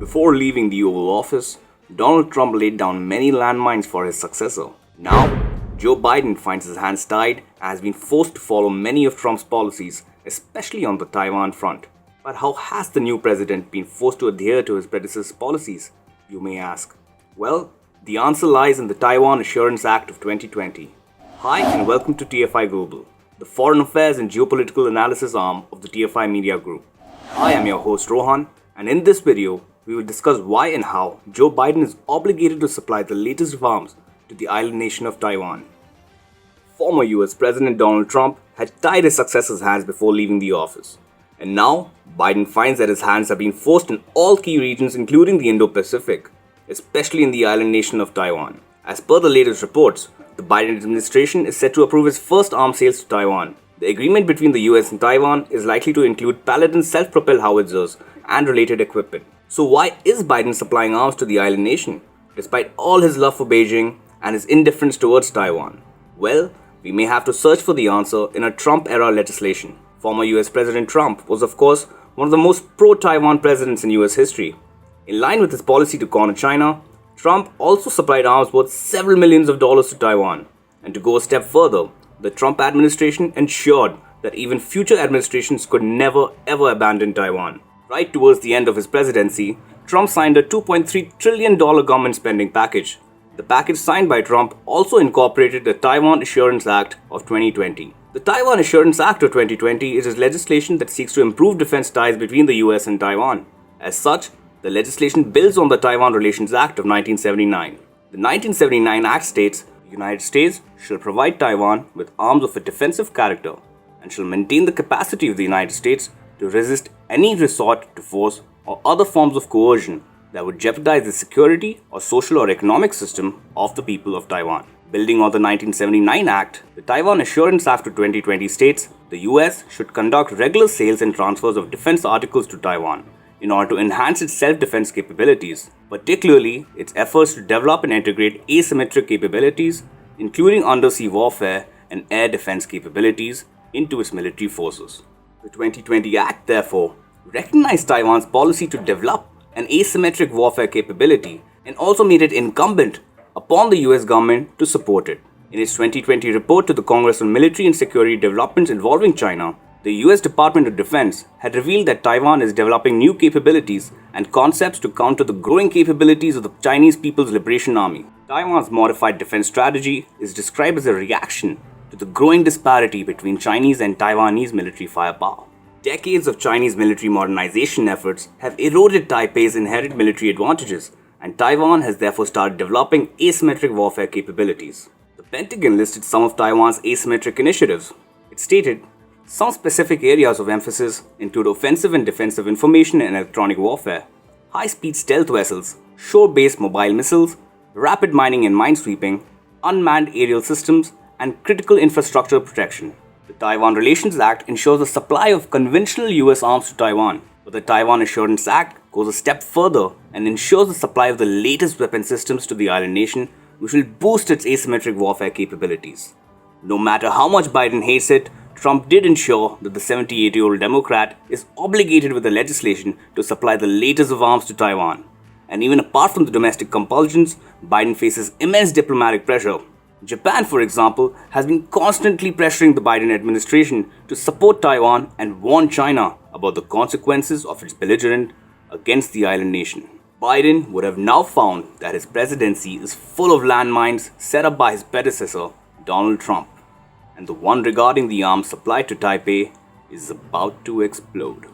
Before leaving the Oval Office, Donald Trump laid down many landmines for his successor. Now, Joe Biden finds his hands tied and has been forced to follow many of Trump's policies, especially on the Taiwan front. But how has the new president been forced to adhere to his predecessor's policies, you may ask? Well, the answer lies in the Taiwan Assurance Act of 2020. Hi and welcome to TFI Global, the foreign affairs and geopolitical analysis arm of the TFI Media Group. I am your host Rohan, and in this video, we will discuss why and how Joe Biden is obligated to supply the latest of arms to the island nation of Taiwan. Former US President Donald Trump had tied his successor's hands before leaving the office. And now, Biden finds that his hands have been forced in all key regions including the Indo-Pacific, especially in the island nation of Taiwan. As per the latest reports, the Biden administration is set to approve its first arms sales to Taiwan. The agreement between the US and Taiwan is likely to include Paladin self-propelled howitzers and related equipment. So why is Biden supplying arms to the island nation, despite all his love for Beijing and his indifference towards Taiwan? Well, we may have to search for the answer in a Trump-era legislation. Former US President Trump was, of course, one of the most pro-Taiwan presidents in US history. In line with his policy to corner China, Trump also supplied arms worth several millions of dollars to Taiwan. And to go a step further, the Trump administration ensured that even future administrations could never ever abandon Taiwan. Right towards the end of his presidency, Trump signed a $2.3 trillion government spending package. The package signed by Trump also incorporated the Taiwan Assurance Act of 2020. The Taiwan Assurance Act of 2020 is legislation that seeks to improve defense ties between the US and Taiwan. As such, the legislation builds on the Taiwan Relations Act of 1979. The 1979 Act states the United States shall provide Taiwan with arms of a defensive character and shall maintain the capacity of the United States to resist any resort to force or other forms of coercion that would jeopardize the security or social or economic system of the people of Taiwan. Building on the 1979 Act, the Taiwan Assurance Act of 2020 states the US should conduct regular sales and transfers of defense articles to Taiwan in order to enhance its self-defense capabilities, particularly its efforts to develop and integrate asymmetric capabilities, including undersea warfare and air defense capabilities, into its military forces. The 2020 Act, therefore, recognized Taiwan's policy to develop an asymmetric warfare capability and also made it incumbent upon the US government to support it. In its 2020 report to the Congress on military and security developments involving China, the US Department of Defense had revealed that Taiwan is developing new capabilities and concepts to counter the growing capabilities of the Chinese People's Liberation Army. Taiwan's modified defense strategy is described as a reaction to the growing disparity between Chinese and Taiwanese military firepower. Decades of Chinese military modernization efforts have eroded Taipei's inherent military advantages, and Taiwan has therefore started developing asymmetric warfare capabilities. The Pentagon listed some of Taiwan's asymmetric initiatives. It stated, some specific areas of emphasis include offensive and defensive information and electronic warfare, high-speed stealth vessels, shore-based mobile missiles, rapid mining and minesweeping, unmanned aerial systems, and critical infrastructure protection. The Taiwan Relations Act ensures the supply of conventional US arms to Taiwan, but the Taiwan Assurance Act goes a step further and ensures the supply of the latest weapon systems to the island nation, which will boost its asymmetric warfare capabilities. No matter how much Biden hates it, Trump did ensure that the 78-year-old Democrat is obligated with the legislation to supply the latest of arms to Taiwan. And even apart from the domestic compulsions, Biden faces immense diplomatic pressure. Japan, for example, has been constantly pressuring the Biden administration to support Taiwan and warn China about the consequences of its belligerence against the island nation. Biden would have now found that his presidency is full of landmines set up by his predecessor, Donald Trump, and the one regarding the arms supplied to Taipei is about to explode.